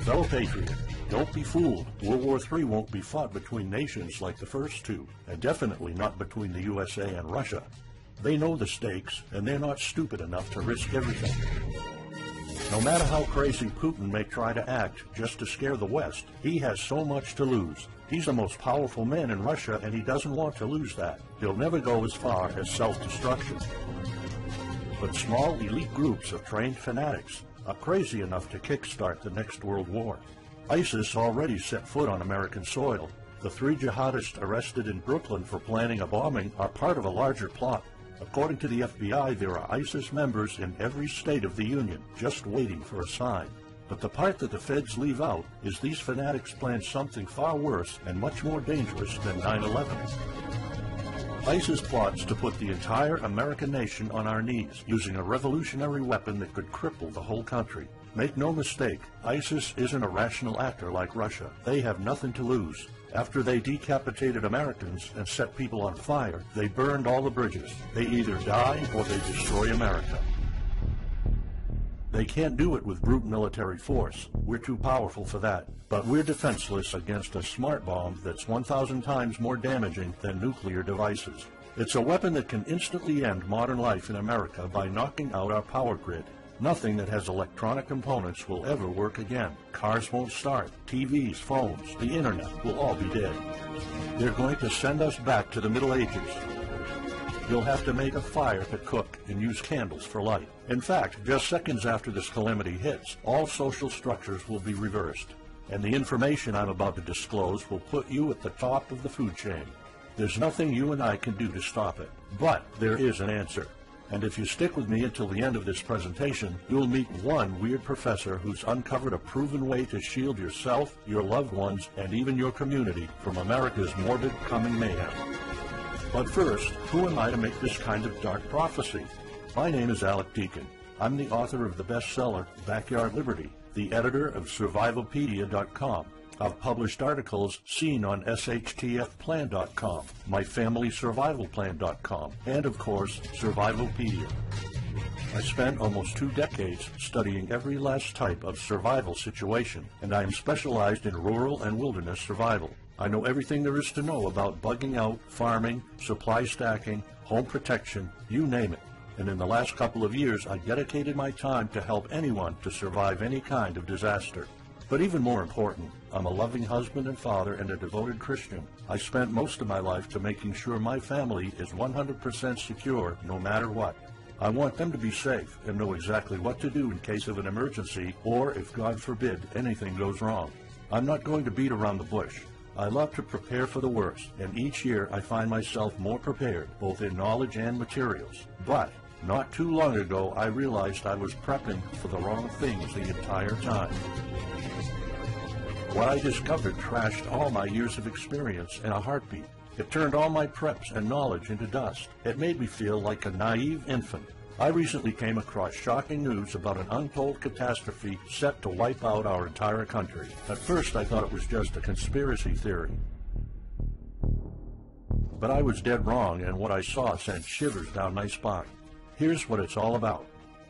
Fellow patriot, don't be fooled. World War III won't be fought between nations like the first two, and definitely not between the USA and Russia. They know the stakes, and they're not stupid enough to risk everything. No matter how crazy Putin may try to act just to scare the West, he has so much to lose. He's the most powerful man in Russia, and he doesn't want to lose that. He'll never go as far as self-destruction. But small elite groups of trained fanatics are crazy enough to kickstart the next world war. ISIS already set foot on American soil. The 3 jihadists arrested in Brooklyn for planning a bombing are part of a larger plot. According to the FBI, there are ISIS members in every state of the Union, just waiting for a sign. But the part that the feds leave out is these fanatics planned something far worse and much more dangerous than 9/11. ISIS plots to put the entire American nation on our knees, using a revolutionary weapon that could cripple the whole country. Make no mistake, ISIS isn't a rational actor like Russia. They have nothing to lose. After they decapitated Americans and set people on fire, they burned all the bridges. They either die or they destroy America. They can't do it with brute military force. We're too powerful for that. But we're defenseless against a smart bomb that's 1,000 times more damaging than nuclear devices. It's a weapon that can instantly end modern life in America by knocking out our power grid. Nothing that has electronic components will ever work again. Cars won't start. TVs, phones, the internet will all be dead. They're going to send us back to the Middle Ages. You'll have to make a fire to cook and use candles for light. In fact, just seconds after this calamity hits, all social structures will be reversed. And the information I'm about to disclose will put you at the top of the food chain. There's nothing you and I can do to stop it. But there is an answer. And if you stick with me until the end of this presentation, you'll meet one weird professor who's uncovered a proven way to shield yourself, your loved ones, and even your community from America's morbid coming mayhem. But first, who am I to make this kind of dark prophecy? My name is Alec Deacon. I'm the author of the bestseller, Backyard Liberty, the editor of Survivalpedia.com. I've published articles seen on SHTFplan.com, MyFamilySurvivalPlan.com, and of course, Survivalpedia. I spent almost 2 decades studying every last type of survival situation, and I am specialized in rural and wilderness survival. I know everything there is to know about bugging out, farming, supply stacking, home protection, you name it. And in the last couple of years, I dedicated my time to help anyone to survive any kind of disaster. But even more important, I'm a loving husband and father and a devoted Christian. I spent most of my life to making sure my family is 100% secure no matter what. I want them to be safe and know exactly what to do in case of an emergency or if, God forbid, anything goes wrong. I'm not going to beat around the bush. I love to prepare for the worst, and each year I find myself more prepared, both in knowledge and materials. But not too long ago, I realized I was prepping for the wrong things the entire time. What I discovered trashed all my years of experience in a heartbeat. It turned all my preps and knowledge into dust. It made me feel like a naive infant. I recently came across shocking news about an untold catastrophe set to wipe out our entire country. At first, I thought it was just a conspiracy theory. But I was dead wrong, and what I saw sent shivers down my spine. Here's what it's all about.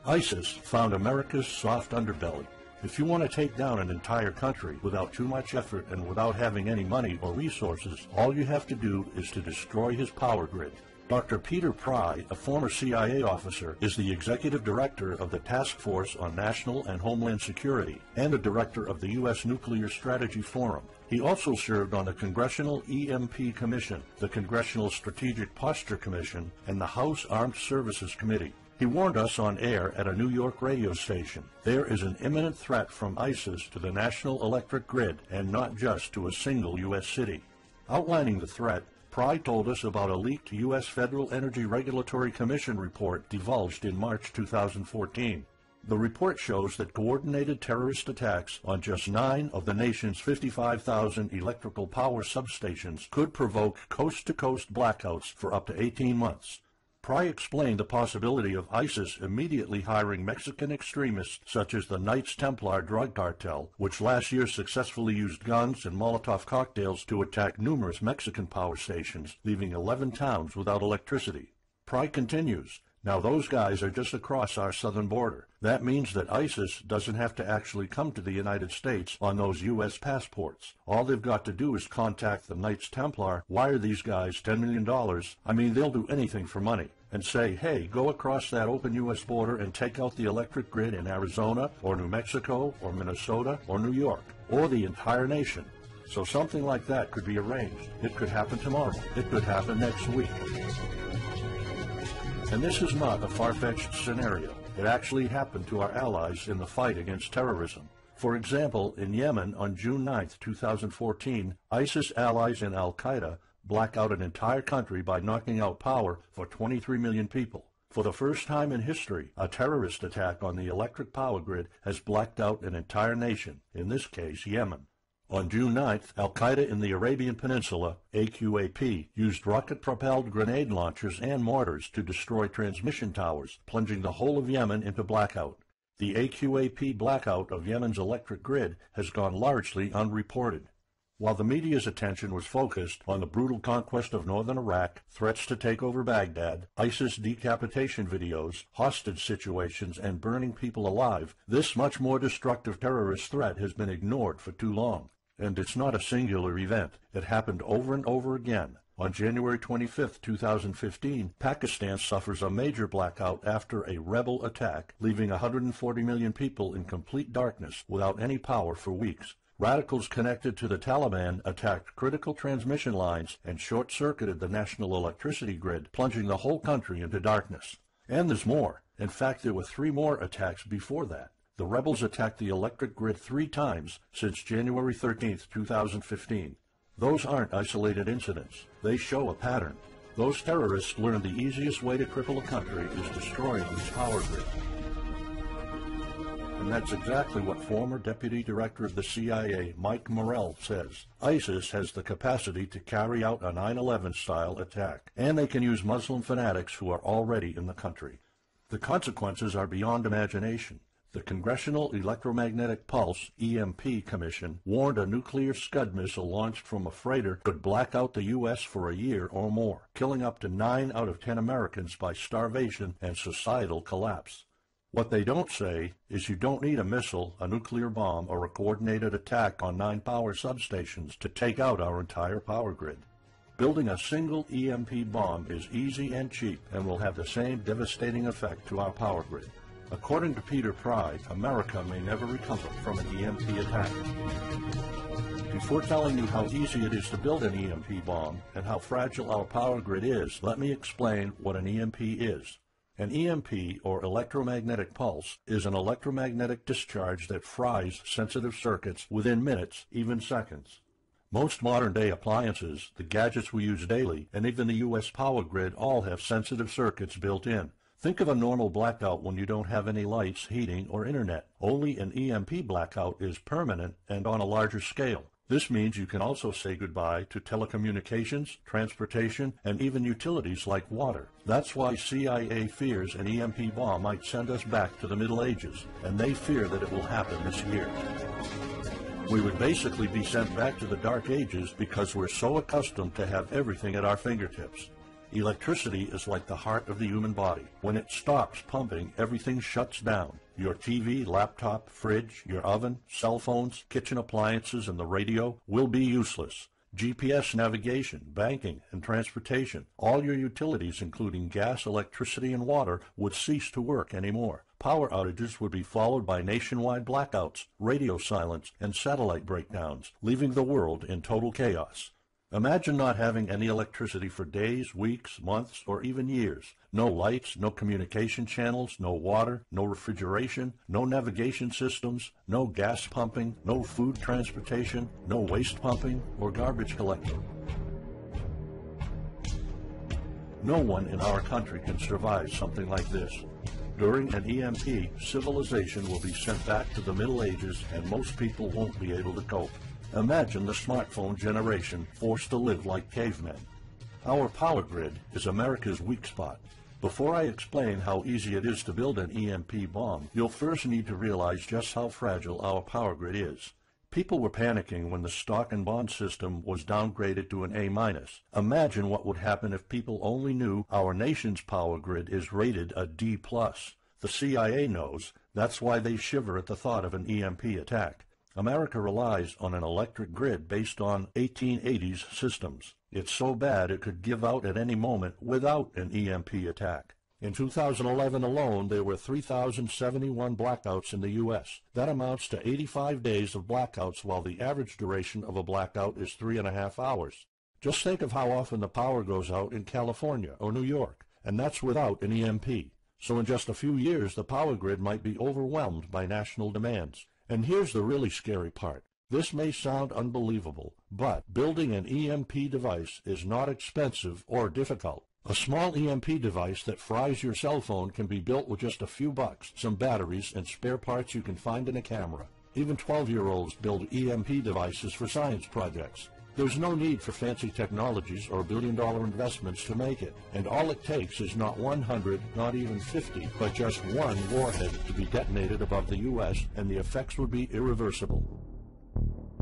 ISIS found America's soft underbelly. If you want to take down an entire country without too much effort and without having any money or resources, all you have to do is to destroy his power grid. Dr. Peter Pry, a former CIA officer, is the executive director of the Task Force on National and Homeland Security and a director of the U.S. Nuclear Strategy Forum. He also served on the Congressional EMP Commission, the Congressional Strategic Posture Commission, and the House Armed Services Committee. He warned us on air at a New York radio station. There is an imminent threat from ISIS to the national electric grid, and not just to a single U.S. city. Outlining the threat, Pry told us about a leaked U.S. Federal Energy Regulatory Commission report divulged in March 2014. The report shows that coordinated terrorist attacks on just 9 of the nation's 55,000 electrical power substations could provoke coast-to-coast blackouts for up to 18 months. Pry explained the possibility of ISIS immediately hiring Mexican extremists such as the Knights Templar drug cartel, which last year successfully used guns and Molotov cocktails to attack numerous Mexican power stations, leaving 11 towns without electricity. Pry continues, Now those guys are just across our southern border. That means that ISIS doesn't have to actually come to the United States on those U.S. passports. All they've got to do is contact the Knights Templar, wire these guys $10 million, I mean they'll do anything for money, and say, hey, go across that open U.S. border and take out the electric grid in Arizona or New Mexico or Minnesota or New York or the entire nation. So something like that could be arranged. It could happen tomorrow. It could happen next week. And this is not a far-fetched scenario. It actually happened to our allies in the fight against terrorism. For example, in Yemen on June 9, 2014, ISIS allies in Al-Qaeda black out an entire country by knocking out power for 23 million people. For the first time in history, a terrorist attack on the electric power grid has blacked out an entire nation, in this case Yemen. On June 9th, Al-Qaeda in the Arabian Peninsula, AQAP, used rocket-propelled grenade launchers and mortars to destroy transmission towers, plunging the whole of Yemen into blackout. The AQAP blackout of Yemen's electric grid has gone largely unreported. While the media's attention was focused on the brutal conquest of northern Iraq, threats to take over Baghdad, ISIS decapitation videos, hostage situations, and burning people alive, this much more destructive terrorist threat has been ignored for too long. And it's not a singular event. It happened over and over again. On January 25, 2015, Pakistan suffers a major blackout after a rebel attack, leaving 140 million people in complete darkness without any power for weeks. Radicals connected to the Taliban attacked critical transmission lines and short-circuited the national electricity grid, plunging the whole country into darkness. And there's more. In fact, there were 3 more attacks before that. The rebels attacked the electric grid 3 times since January 13, 2015. Those aren't isolated incidents. They show a pattern. Those terrorists learned the easiest way to cripple a country is destroying its power grid. And that's exactly what former Deputy Director of the CIA, Mike Morrell, says. ISIS has the capacity to carry out a 9/11-style attack, and they can use Muslim fanatics who are already in the country. The consequences are beyond imagination. The Congressional Electromagnetic Pulse, EMP, Commission warned a nuclear Scud missile launched from a freighter could black out the U.S. for a year or more, killing up to 9 out of 10 Americans by starvation and societal collapse. What they don't say is you don't need a missile, a nuclear bomb, or a coordinated attack on 9 power substations to take out our entire power grid. Building a single EMP bomb is easy and cheap and will have the same devastating effect to our power grid. According to Peter Pry, America may never recover from an EMP attack. Before telling you how easy it is to build an EMP bomb and how fragile our power grid is, let me explain what an EMP is. An EMP, or electromagnetic pulse, is an electromagnetic discharge that fries sensitive circuits within minutes, even seconds. Most modern-day appliances, the gadgets we use daily, and even the U.S. power grid all have sensitive circuits built in. Think of a normal blackout when you don't have any lights, heating, or internet. Only an EMP blackout is permanent and on a larger scale. This means you can also say goodbye to telecommunications, transportation, and even utilities like water. That's why CIA fears an EMP bomb might send us back to the Middle Ages, and they fear that it will happen this year. We would basically be sent back to the Dark Ages because we're so accustomed to have everything at our fingertips. Electricity is like the heart of the human body. When it stops pumping, everything shuts down. Your TV, laptop, fridge, your oven, cell phones, kitchen appliances, and the radio will be useless. GPS navigation, banking, and transportation, all your utilities, including gas, electricity, and water, would cease to work anymore. Power outages would be followed by nationwide blackouts, radio silence, and satellite breakdowns, leaving the world in total chaos. Imagine not having any electricity for days, weeks, months, or even years. No lights, no communication channels, no water, no refrigeration, no navigation systems, no gas pumping, no food transportation, no waste pumping, or garbage collecting. No one in our country can survive something like this. During an EMP, civilization will be sent back to the Middle Ages, and most people won't be able to cope. Imagine the smartphone generation forced to live like cavemen. Our power grid is America's weak spot. Before I explain how easy it is to build an EMP bomb, you'll first need to realize just how fragile our power grid is. People were panicking when the stock and bond system was downgraded to an A-. Imagine what would happen if people only knew our nation's power grid is rated a D+. The CIA knows. That's why they shiver at the thought of an EMP attack. America relies on an electric grid based on 1880s systems. It's so bad it could give out at any moment without an EMP attack. In 2011 alone, there were 3,071 blackouts in the U.S. That amounts to 85 days of blackouts, while the average duration of a blackout is 3.5 hours. Just think of how often the power goes out in California or New York, and that's without an EMP. So in just a few years, the power grid might be overwhelmed by national demands. And here's the really scary part. This may sound unbelievable, but building an EMP device is not expensive or difficult. A small EMP device that fries your cell phone can be built with just a few bucks, some batteries, and spare parts you can find in a camera. Even 12-year-olds build EMP devices for science projects. There's no need for fancy technologies or billion-dollar investments to make it, and all it takes is not 100, not even 50, but just one warhead to be detonated above the U.S., and the effects would be irreversible.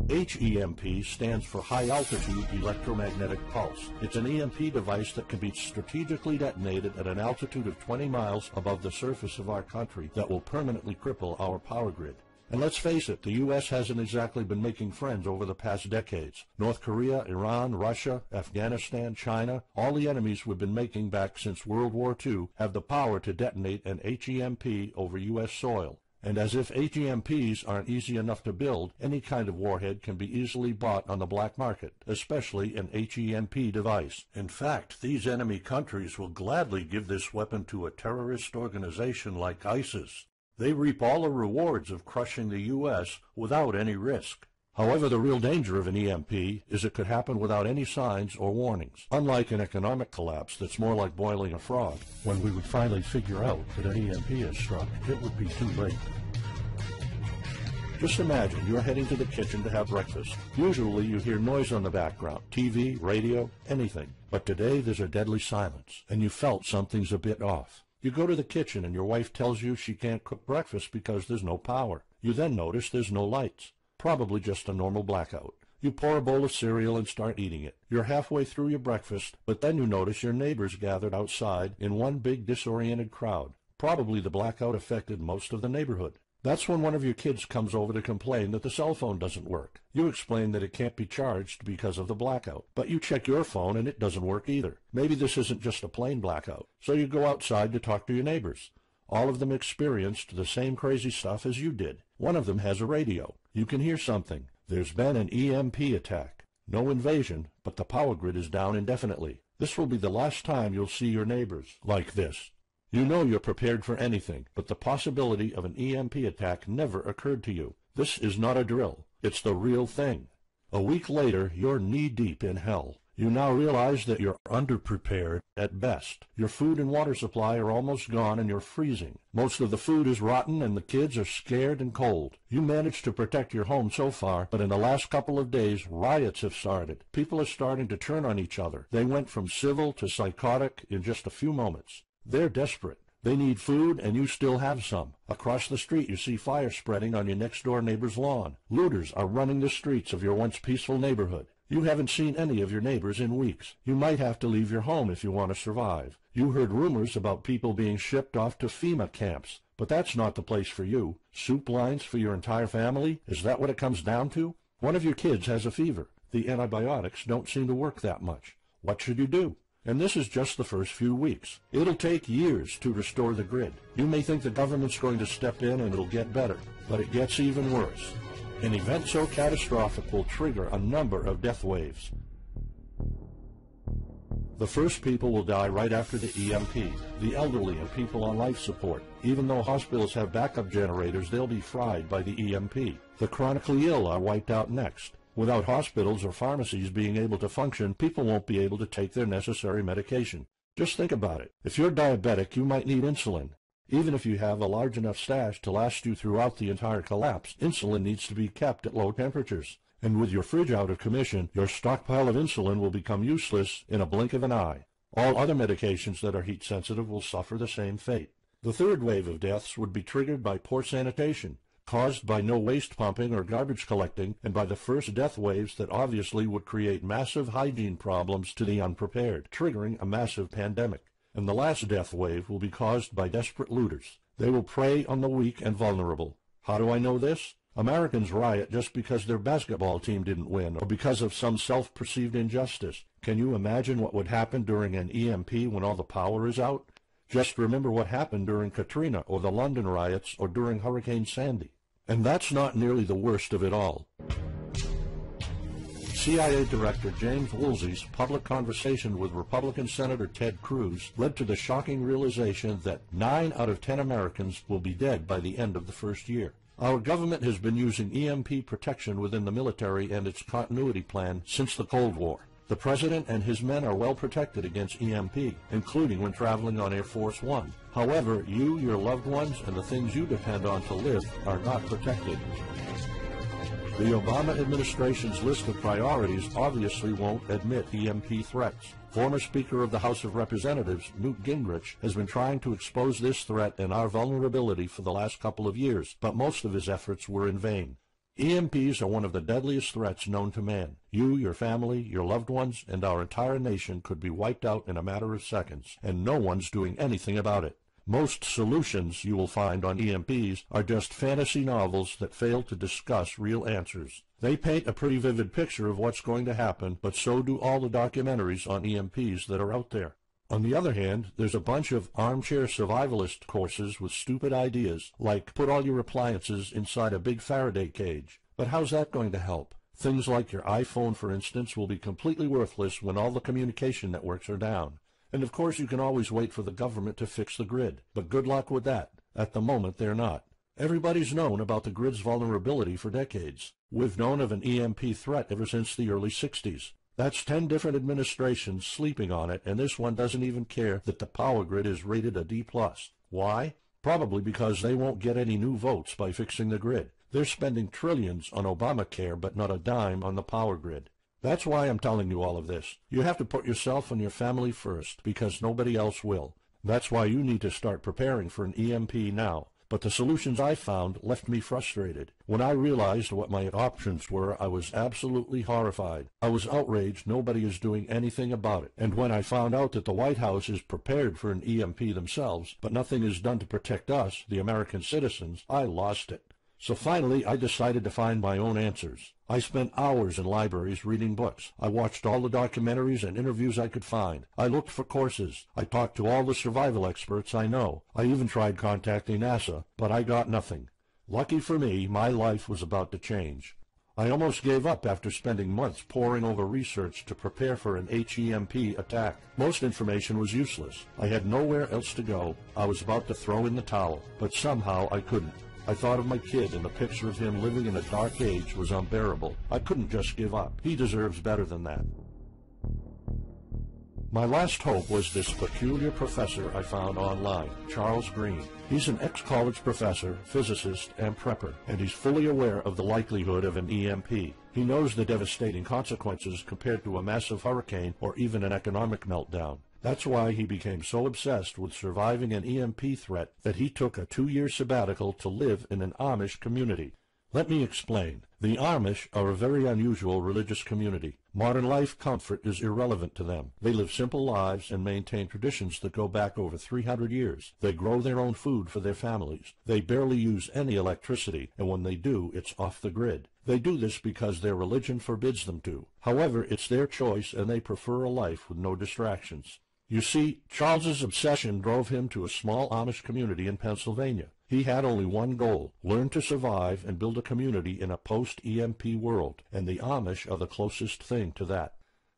HEMP stands for High Altitude Electromagnetic Pulse. It's an EMP device that can be strategically detonated at an altitude of 20 miles above the surface of our country that will permanently cripple our power grid. And let's face it, the U.S. hasn't exactly been making friends over the past decades. North Korea, Iran, Russia, Afghanistan, China, all the enemies we've been making back since World War II have the power to detonate an HEMP over U.S. soil. And as if HEMPs aren't easy enough to build, any kind of warhead can be easily bought on the black market, especially an HEMP device. In fact, these enemy countries will gladly give this weapon to a terrorist organization like ISIS. They reap all the rewards of crushing the U.S. without any risk. However, the real danger of an EMP is it could happen without any signs or warnings. Unlike an economic collapse that's more like boiling a frog, when we would finally figure out that an EMP has struck, it would be too late. Just imagine you're heading to the kitchen to have breakfast. Usually you hear noise on the background, TV, radio, anything. But today there's a deadly silence, and you felt something's a bit off. You go to the kitchen and your wife tells you she can't cook breakfast because there's no power. You then notice there's no lights. Probably just a normal blackout. You pour a bowl of cereal and start eating it. You're halfway through your breakfast, but then you notice your neighbors gathered outside in one big disoriented crowd. Probably the blackout affected most of the neighborhood. That's when one of your kids comes over to complain that the cell phone doesn't work. You explain that it can't be charged because of the blackout, but you check your phone and it doesn't work either. Maybe this isn't just a plain blackout. So you go outside to talk to your neighbors. All of them experienced the same crazy stuff as you did. One of them has a radio. You can hear something. There's been an EMP attack. No invasion, but the power grid is down indefinitely. This will be the last time you'll see your neighbors like this. You know you're prepared for anything, but the possibility of an EMP attack never occurred to you. This is not a drill. It's the real thing. A week later, you're knee-deep in hell. You now realize that you're underprepared at best. Your food and water supply are almost gone and you're freezing. Most of the food is rotten and the kids are scared and cold. You managed to protect your home so far, but in the last couple of days, riots have started. People are starting to turn on each other. They went from civil to psychotic in just a few moments. They're desperate. They need food, and you still have some. Across the street, you see fire spreading on your next-door neighbor's lawn. Looters are running the streets of your once peaceful neighborhood. You haven't seen any of your neighbors in weeks. You might have to leave your home if you want to survive. You heard rumors about people being shipped off to FEMA camps, but that's not the place for you. Soup lines for your entire family? Is that what it comes down to? One of your kids has a fever. The antibiotics don't seem to work that much. What should you do? And this is just the first few weeks. It'll take years to restore the grid. You may think the government's going to step in and it'll get better, but it gets even worse. An event so catastrophic will trigger a number of death waves. The first people will die right after the EMP, the elderly and people on life support. Even though hospitals have backup generators, they'll be fried by the EMP. The chronically ill are wiped out next. Without hospitals or pharmacies being able to function, people won't be able to take their necessary medication. Just think about it. If you're diabetic, you might need insulin. Even if you have a large enough stash to last you throughout the entire collapse, insulin needs to be kept at low temperatures. And with your fridge out of commission, your stockpile of insulin will become useless in a blink of an eye. All other medications that are heat sensitive will suffer the same fate. The third wave of deaths would be triggered by poor sanitation. caused by no waste pumping or garbage collecting, and by the first death waves that obviously would create massive hygiene problems to the unprepared, triggering a massive pandemic. And the last death wave will be caused by desperate looters. They will prey on the weak and vulnerable. How do I know this? Americans riot just because their basketball team didn't win or because of some self-perceived injustice. Can you imagine what would happen during an EMP when all the power is out? Just remember what happened during Katrina or the London riots or during Hurricane Sandy. And that's not nearly the worst of it all. CIA Director James Woolsey's public conversation with Republican Senator Ted Cruz led to the shocking realization that 9 out of 10 Americans will be dead by the end of the first year. Our government has been using EMP protection within the military and its continuity plan since the Cold War. The President and his men are well protected against EMP, including when traveling on Air Force One. However, you, your loved ones, and the things you depend on to live are not protected. The Obama administration's list of priorities obviously won't admit EMP threats. Former Speaker of the House of Representatives, Newt Gingrich, has been trying to expose this threat and our vulnerability for the last couple of years, but most of his efforts were in vain. EMPs are one of the deadliest threats known to man. You, your family, your loved ones, and our entire nation could be wiped out in a matter of seconds, and no one's doing anything about it. Most solutions you will find on EMPs are just fantasy novels that fail to discuss real answers. They paint a pretty vivid picture of what's going to happen, but so do all the documentaries on EMPs that are out there. On the other hand, there's a bunch of armchair survivalist courses with stupid ideas, like put all your appliances inside a big Faraday cage. But how's that going to help? Things like your iPhone, for instance, will be completely worthless when all the communication networks are down. And of course you can always wait for the government to fix the grid, but good luck with that. At the moment they're not. Everybody's known about the grid's vulnerability for decades. We've known of an EMP threat ever since the early 60s. That's 10 different administrations sleeping on it, and this one doesn't even care that the power grid is rated a D+. Why? Probably because they won't get any new votes by fixing the grid. They're spending trillions on Obamacare, but not a dime on the power grid. That's why I'm telling you all of this. You have to put yourself and your family first, because nobody else will. That's why you need to start preparing for an EMP now. But the solutions I found left me frustrated. When I realized what my options were, I was absolutely horrified. I was outraged nobody is doing anything about it. And when I found out that the White House is prepared for an EMP themselves, but nothing is done to protect us, the American citizens, I lost it. So finally, I decided to find my own answers. I spent hours in libraries reading books. I watched all the documentaries and interviews I could find. I looked for courses. I talked to all the survival experts I know. I even tried contacting NASA, but I got nothing. Lucky for me, my life was about to change. I almost gave up after spending months poring over research to prepare for an HEMP attack. Most information was useless. I had nowhere else to go. I was about to throw in the towel, but somehow I couldn't. I thought of my kid, and the picture of him living in a dark age was unbearable. I couldn't just give up. He deserves better than that. My last hope was this peculiar professor I found online, Charles Green. He's an ex-college professor, physicist, and prepper, and he's fully aware of the likelihood of an EMP. He knows the devastating consequences compared to a massive hurricane or even an economic meltdown. That's why he became so obsessed with surviving an EMP threat that he took a 2-year sabbatical to live in an Amish community. Let me explain. The Amish are a very unusual religious community. Modern life comfort is irrelevant to them. They live simple lives and maintain traditions that go back over 300 years. They grow their own food for their families. They barely use any electricity, and when they do, it's off the grid. They do this because their religion forbids them to. However, it's their choice, and they prefer a life with no distractions. You see, Charles's obsession drove him to a small Amish community in Pennsylvania. He had only one goal: learn to survive and build a community in a post-EMP world, and the Amish are the closest thing to that.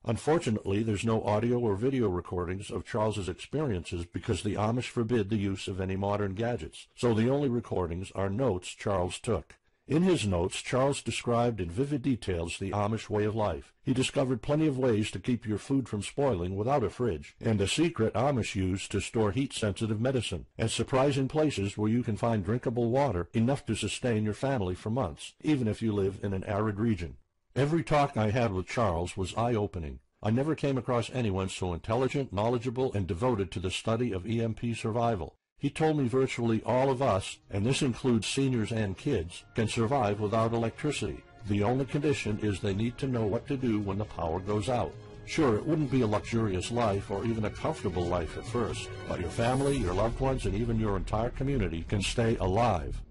Unfortunately, there's no audio or video recordings of Charles's experiences because the Amish forbid the use of any modern gadgets, so the only recordings are notes Charles took. In his notes, Charles described in vivid details the Amish way of life. He discovered plenty of ways to keep your food from spoiling without a fridge, and a secret Amish use to store heat-sensitive medicine, and surprising places where you can find drinkable water enough to sustain your family for months, even if you live in an arid region. Every talk I had with Charles was eye-opening. I never came across anyone so intelligent, knowledgeable, and devoted to the study of EMP survival. He told me virtually all of us, and this includes seniors and kids, can survive without electricity. The only condition is they need to know what to do when the power goes out. Sure, it wouldn't be a luxurious life or even a comfortable life at first, but your family, your loved ones, and even your entire community can stay alive.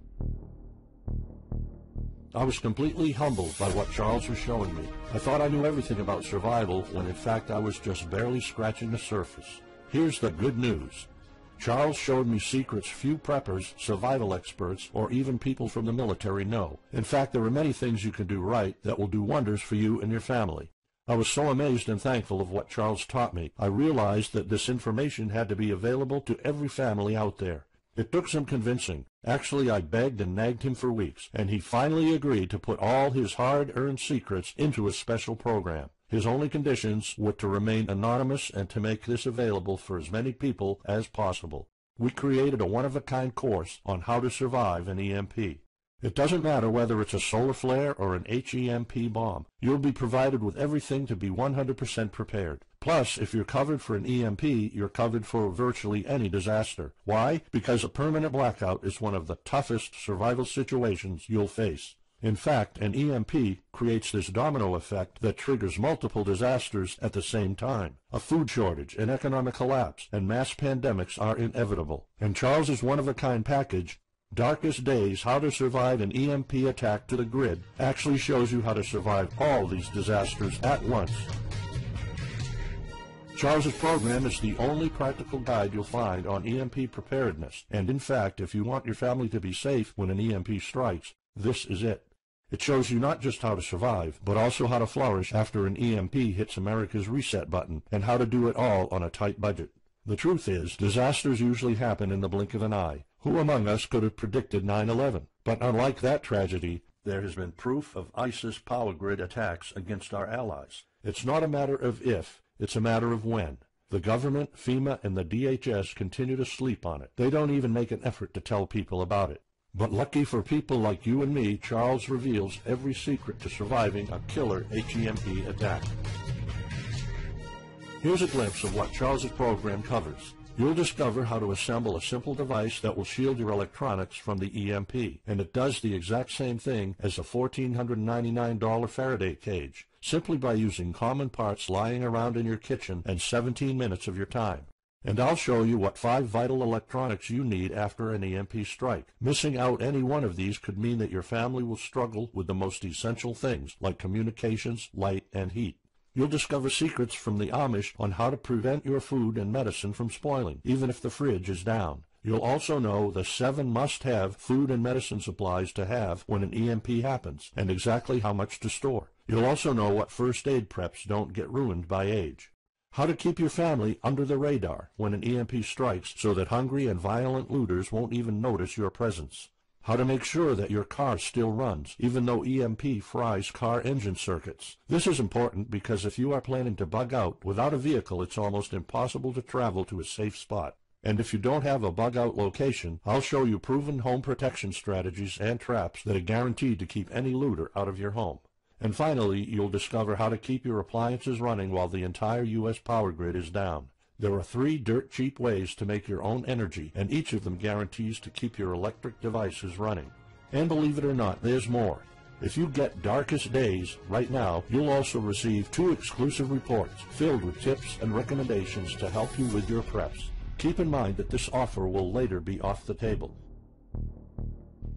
I was completely humbled by what Charles was showing me. I thought I knew everything about survival when in fact I was just barely scratching the surface. Here's the good news. Charles showed me secrets few preppers, survival experts, or even people from the military know. In fact, there are many things you can do right that will do wonders for you and your family. I was so amazed and thankful of what Charles taught me. I realized that this information had to be available to every family out there. It took some convincing. Actually, I begged and nagged him for weeks, and he finally agreed to put all his hard-earned secrets into a special program. His only conditions were to remain anonymous and to make this available for as many people as possible. We created a one-of-a-kind course on how to survive an EMP. It doesn't matter whether it's a solar flare or an HEMP bomb. You'll be provided with everything to be 100% prepared. Plus, if you're covered for an EMP, you're covered for virtually any disaster. Why? Because a permanent blackout is one of the toughest survival situations you'll face. In fact, an EMP creates this domino effect that triggers multiple disasters at the same time. A food shortage, an economic collapse, and mass pandemics are inevitable. And Charles's one-of-a-kind package, Darkest Days, How to Survive an EMP Attack to the Grid, actually shows you how to survive all these disasters at once. Charles's program is the only practical guide you'll find on EMP preparedness, and in fact, if you want your family to be safe when an EMP strikes, this is it. It shows you not just how to survive, but also how to flourish after an EMP hits America's reset button, and how to do it all on a tight budget. The truth is, disasters usually happen in the blink of an eye. Who among us could have predicted 9/11? But unlike that tragedy, there has been proof of ISIS power grid attacks against our allies. It's not a matter of if, it's a matter of when. The government, FEMA, and the DHS continue to sleep on it. They don't even make an effort to tell people about it. But lucky for people like you and me, Charles reveals every secret to surviving a killer HEMP attack. Here's a glimpse of what Charles's program covers. You'll discover how to assemble a simple device that will shield your electronics from the EMP, and it does the exact same thing as a $1,499 Faraday cage, simply by using common parts lying around in your kitchen and 17 minutes of your time. And I'll show you what 5 vital electronics you need after an EMP strike. Missing out any one of these could mean that your family will struggle with the most essential things, like communications, light, and heat. You'll discover secrets from the Amish on how to prevent your food and medicine from spoiling, even if the fridge is down. You'll also know the 7 must-have food and medicine supplies to have when an EMP happens, and exactly how much to store. You'll also know what first aid preps don't get ruined by age. How to keep your family under the radar when an EMP strikes so that hungry and violent looters won't even notice your presence. How to make sure that your car still runs, even though EMP fries car engine circuits. This is important because if you are planning to bug out, without a vehicle it's almost impossible to travel to a safe spot. And if you don't have a bug-out location, I'll show you proven home protection strategies and traps that are guaranteed to keep any looter out of your home. And finally, you'll discover how to keep your appliances running while the entire U.S. power grid is down. There are 3 dirt-cheap ways to make your own energy, and each of them guarantees to keep your electric devices running. And believe it or not, there's more. If you get Darkest Days right now, you'll also receive 2 exclusive reports filled with tips and recommendations to help you with your preps. Keep in mind that this offer will later be off the table.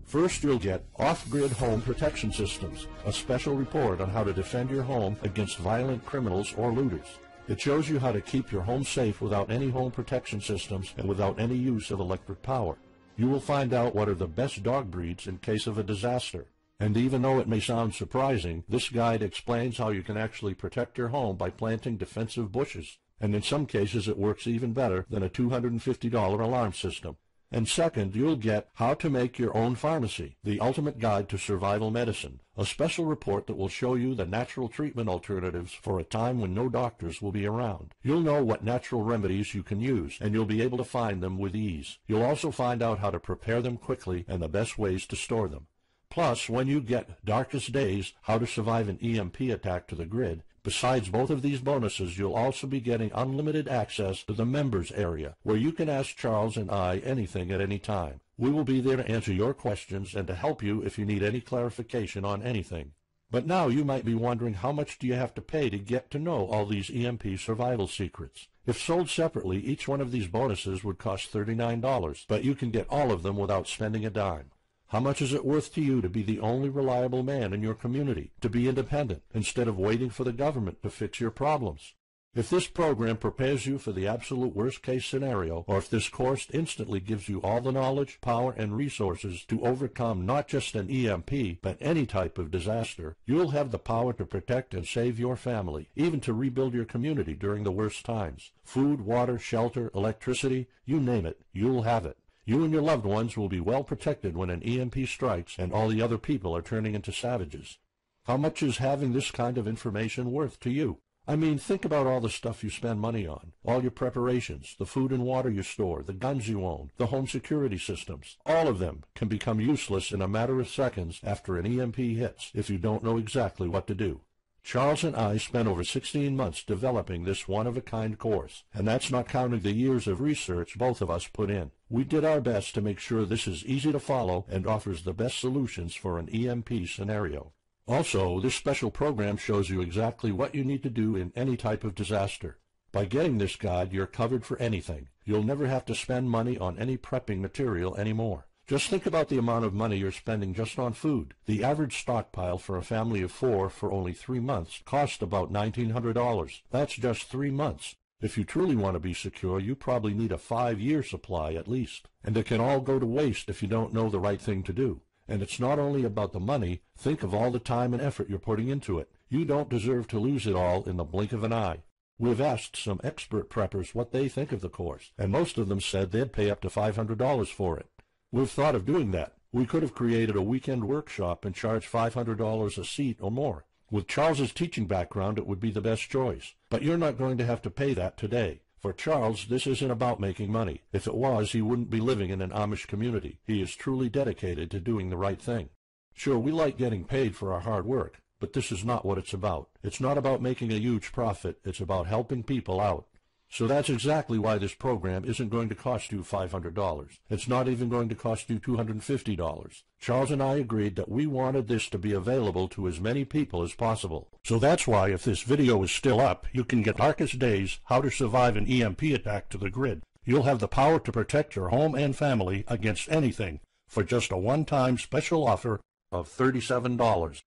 First, you'll get Off-Grid Home Protection Systems, a special report on how to defend your home against violent criminals or looters. It shows you how to keep your home safe without any home protection systems and without any use of electric power. You will find out what are the best dog breeds in case of a disaster. And even though it may sound surprising, this guide explains how you can actually protect your home by planting defensive bushes. And in some cases it works even better than a $250 alarm system. And second, you'll get How to Make Your Own Pharmacy, the ultimate guide to survival medicine, a special report that will show you the natural treatment alternatives for a time when no doctors will be around. You'll know what natural remedies you can use, and you'll be able to find them with ease. You'll also find out how to prepare them quickly and the best ways to store them. Plus, when you get Darkest Days, How to Survive an EMP Attack to the Grid, Besides both of these bonuses, you'll also be getting unlimited access to the members area, where you can ask Charles and I anything at any time. We will be there to answer your questions and to help you if you need any clarification on anything. But now you might be wondering, how much do you have to pay to get to know all these EMP survival secrets? If sold separately, each one of these bonuses would cost $39, but you can get all of them without spending a dime. How much is it worth to you to be the only reliable man in your community, to be independent, instead of waiting for the government to fix your problems? If this program prepares you for the absolute worst-case scenario, or if this course instantly gives you all the knowledge, power, and resources to overcome not just an EMP, but any type of disaster, you'll have the power to protect and save your family, even to rebuild your community during the worst times. Food, water, shelter, electricity, you name it, you'll have it. You and your loved ones will be well protected when an EMP strikes and all the other people are turning into savages. How much is having this kind of information worth to you? I mean, think about all the stuff you spend money on, all your preparations, the food and water you store, the guns you own, the home security systems. All of them can become useless in a matter of seconds after an EMP hits if you don't know exactly what to do. Charles and I spent over 16 months developing this one-of-a-kind course, and that's not counting the years of research both of us put in. We did our best to make sure this is easy to follow and offers the best solutions for an EMP scenario. Also, this special program shows you exactly what you need to do in any type of disaster. By getting this guide, you're covered for anything. You'll never have to spend money on any prepping material anymore. Just think about the amount of money you're spending just on food. The average stockpile for a family of 4 for only 3 months cost about $1,900. That's just 3 months. If you truly want to be secure, you probably need a 5-year supply at least. And it can all go to waste if you don't know the right thing to do. And it's not only about the money. Think of all the time and effort you're putting into it. You don't deserve to lose it all in the blink of an eye. We've asked some expert preppers what they think of the course, and most of them said they'd pay up to $500 for it. We've thought of doing that. We could have created a weekend workshop and charged $500 a seat or more. With Charles's teaching background, it would be the best choice. But you're not going to have to pay that today. For Charles, this isn't about making money. If it was, he wouldn't be living in an Amish community. He is truly dedicated to doing the right thing. Sure, we like getting paid for our hard work, but this is not what it's about. It's not about making a huge profit. It's about helping people out. So that's exactly why this program isn't going to cost you $500. It's not even going to cost you $250. Charles and I agreed that we wanted this to be available to as many people as possible. So that's why, if this video is still up, you can get Darkest Days, How to Survive an EMP Attack to the grid. You'll have the power to protect your home and family against anything for just a one-time special offer of $37.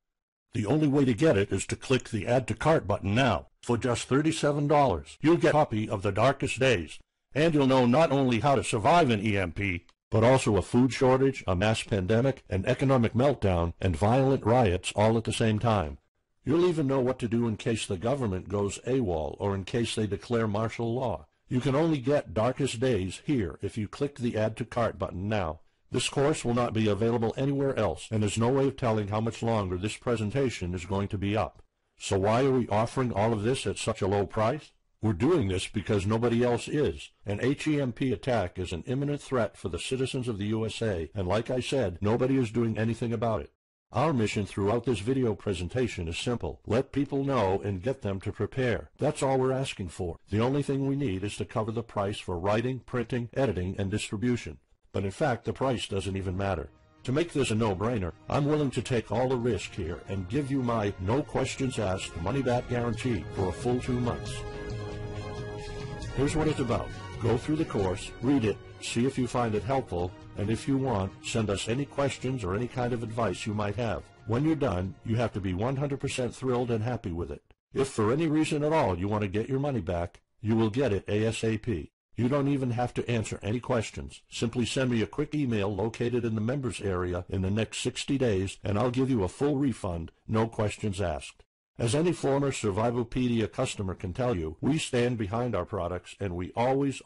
The only way to get it is to click the Add to Cart button now. For just $37, you'll get a copy of The Darkest Days, and you'll know not only how to survive an EMP, but also a food shortage, a mass pandemic, an economic meltdown, and violent riots all at the same time. You'll even know what to do in case the government goes AWOL or in case they declare martial law. You can only get Darkest Days here if you click the Add to Cart button now. This course will not be available anywhere else, and there's no way of telling how much longer this presentation is going to be up. So why are we offering all of this at such a low price? We're doing this because nobody else is. An HEMP attack is an imminent threat for the citizens of the USA, and like I said, nobody is doing anything about it. Our mission throughout this video presentation is simple. Let people know and get them to prepare. That's all we're asking for. The only thing we need is to cover the price for writing, printing, editing, and distribution. But in fact, the price doesn't even matter. To make this a no-brainer, I'm willing to take all the risk here and give you my no questions asked money-back guarantee for a full 2 months. Here's what it's about. Go through the course, read it, see if you find it helpful, and if you want, send us any questions or any kind of advice you might have. When you're done, you have to be 100% thrilled and happy with it. If for any reason at all you want to get your money back, you will get it ASAP. You don't even have to answer any questions. Simply send me a quick email located in the members area in the next 60 days, and I'll give you a full refund, no questions asked. As any former Survivopedia customer can tell you, we stand behind our products, and we always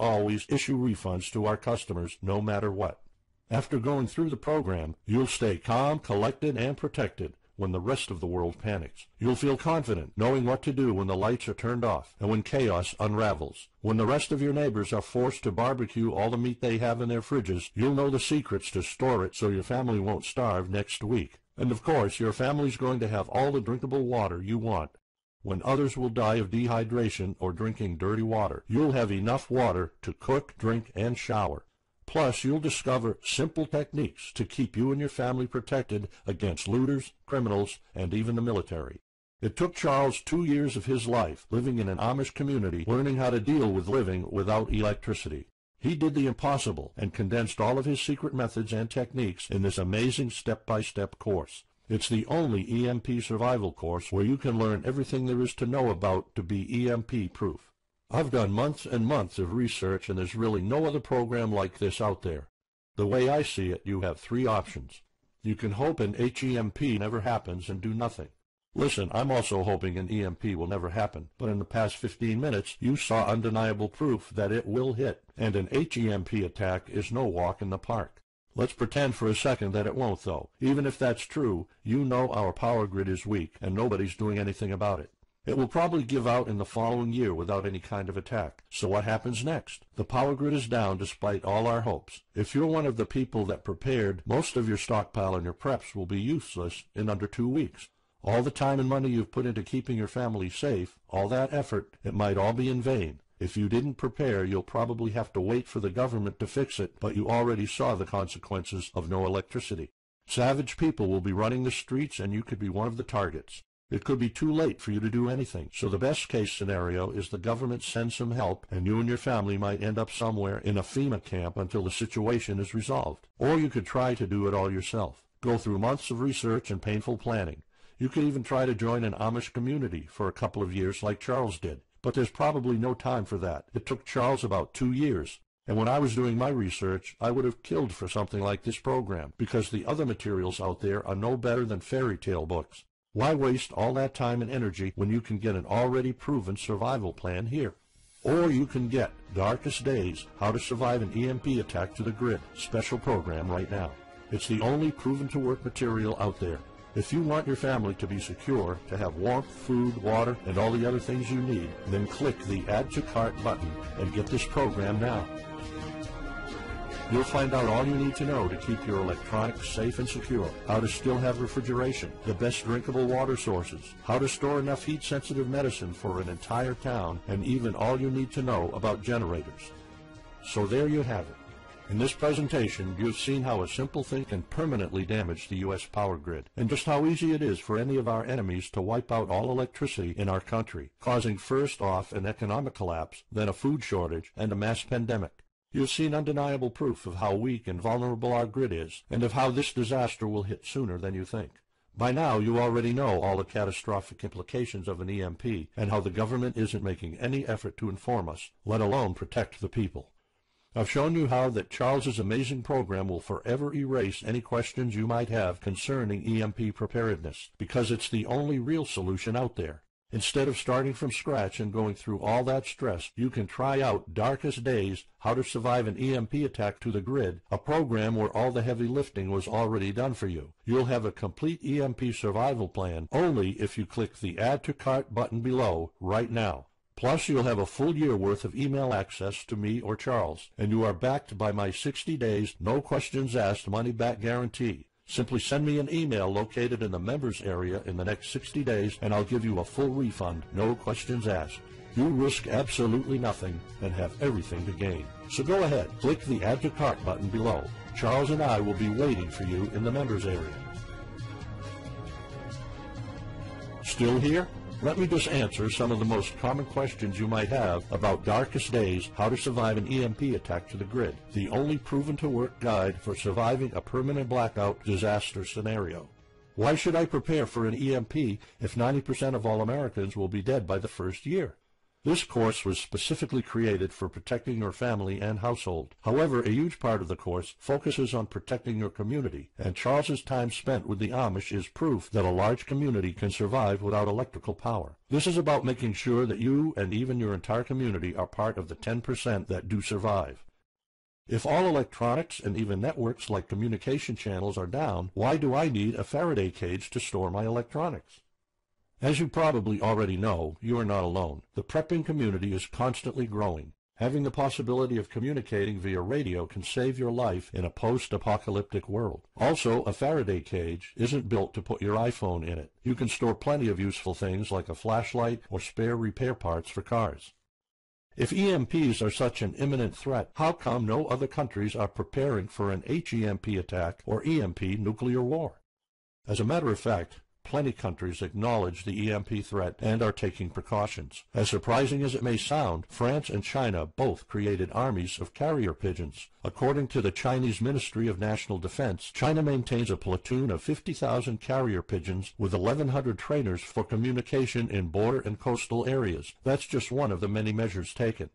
issue refunds to our customers no matter what. After going through the program, you'll stay calm, collected, and protected when the rest of the world panics. You'll feel confident knowing what to do when the lights are turned off and when chaos unravels. When the rest of your neighbors are forced to barbecue all the meat they have in their fridges, you'll know the secrets to store it so your family won't starve next week. And of course, your family's going to have all the drinkable water you want. When others will die of dehydration or drinking dirty water, you'll have enough water to cook, drink, and shower. Plus, you'll discover simple techniques to keep you and your family protected against looters, criminals, and even the military. It took Charles 2 years of his life living in an Amish community, learning how to deal with living without electricity. He did the impossible and condensed all of his secret methods and techniques in this amazing step-by-step course. It's the only EMP survival course where you can learn everything there is to know about to be EMP-proof. I've done months and months of research, and there's really no other program like this out there. The way I see it, you have 3 options. You can hope an HEMP never happens and do nothing. Listen, I'm also hoping an EMP will never happen, but in the past 15 minutes, you saw undeniable proof that it will hit, and an HEMP attack is no walk in the park. Let's pretend for a second that it won't, though. Even if that's true, you know our power grid is weak, and nobody's doing anything about it. It will probably give out in the following year without any kind of attack. So what happens next? The power grid is down despite all our hopes. If you're one of the people that prepared, most of your stockpile and your preps will be useless in under 2 weeks. All the time and money you've put into keeping your family safe, all that effort, it might all be in vain. If you didn't prepare, you'll probably have to wait for the government to fix it, but you already saw the consequences of no electricity. Savage people will be running the streets, and you could be one of the targets. It could be too late for you to do anything, so the best-case scenario is the government sends some help, and you and your family might end up somewhere in a FEMA camp until the situation is resolved. Or you could try to do it all yourself. Go through months of research and painful planning. You could even try to join an Amish community for a couple of years like Charles did. But there's probably no time for that. It took Charles about 2 years. And when I was doing my research, I would have killed for something like this program, because the other materials out there are no better than fairy tale books. Why waste all that time and energy when you can get an already proven survival plan here? Or you can get Darkest Days, How to Survive an EMP Attack to the Grid, special program right now. It's the only proven-to-work material out there. If you want your family to be secure, to have warmth, food, water, and all the other things you need, then click the Add to Cart button and get this program now. You'll find out all you need to know to keep your electronics safe and secure, how to still have refrigeration, the best drinkable water sources, how to store enough heat-sensitive medicine for an entire town, and even all you need to know about generators. So there you have it. In this presentation, you've seen how a simple thing can permanently damage the U.S. power grid, and just how easy it is for any of our enemies to wipe out all electricity in our country, causing first off an economic collapse, then a food shortage, and a mass pandemic. You've seen undeniable proof of how weak and vulnerable our grid is, and of how this disaster will hit sooner than you think. By now, you already know all the catastrophic implications of an EMP, and how the government isn't making any effort to inform us, let alone protect the people. I've shown you how that Charles's amazing program will forever erase any questions you might have concerning EMP preparedness, because it's the only real solution out there. Instead of starting from scratch and going through all that stress, you can try out Darkest Days, How to Survive an EMP Attack to the Grid, a program where all the heavy lifting was already done for you. You'll have a complete EMP survival plan only if you click the Add to Cart button below right now. Plus, you'll have a full year worth of email access to me or Charles, and you are backed by my 60 days, no questions asked money-back guarantee. Simply send me an email located in the members area in the next 60 days, and I'll give you a full refund, no questions asked. You risk absolutely nothing and have everything to gain. So go ahead, click the Add to Cart button below. Charles and I will be waiting for you in the members area. Still here? Let me just answer some of the most common questions you might have about Darkest Days, How to Survive an EMP Attack to the Grid, the only proven-to-work guide for surviving a permanent blackout disaster scenario. Why should I prepare for an EMP if 90% of all Americans will be dead by the first year? This course was specifically created for protecting your family and household. However, a huge part of the course focuses on protecting your community, and Charles's time spent with the Amish is proof that a large community can survive without electrical power. This is about making sure that you and even your entire community are part of the 10% that do survive. If all electronics and even networks like communication channels are down, why do I need a Faraday cage to store my electronics? As you probably already know, you are not alone. The prepping community is constantly growing. Having the possibility of communicating via radio can save your life in a post-apocalyptic world. Also, a Faraday cage isn't built to put your iPhone in it. You can store plenty of useful things like a flashlight or spare repair parts for cars. If EMPs are such an imminent threat, how come no other countries are preparing for an HEMP attack or EMP nuclear war? As a matter of fact, plenty countries acknowledge the EMP threat and are taking precautions. As surprising as it may sound, France and China both created armies of carrier pigeons. According to the Chinese Ministry of National Defense, China maintains a platoon of 50,000 carrier pigeons with 1,100 trainers for communication in border and coastal areas. That's just one of the many measures taken.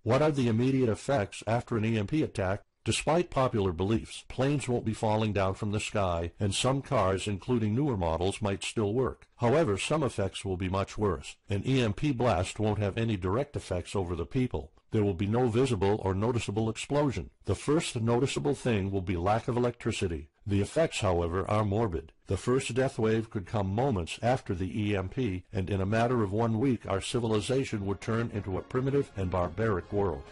What are the immediate effects after an EMP attack? Despite popular beliefs, planes won't be falling down from the sky, and some cars, including newer models, might still work. However, some effects will be much worse. An EMP blast won't have any direct effects over the people. There will be no visible or noticeable explosion. The first noticeable thing will be lack of electricity. The effects, however, are morbid. The first death wave could come moments after the EMP, and in a matter of 1 week our civilization would turn into a primitive and barbaric world.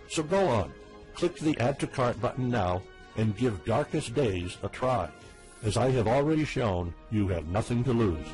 So go on. Click the Add to Cart button now and give Darkest Days a try. As I have already shown, you have nothing to lose.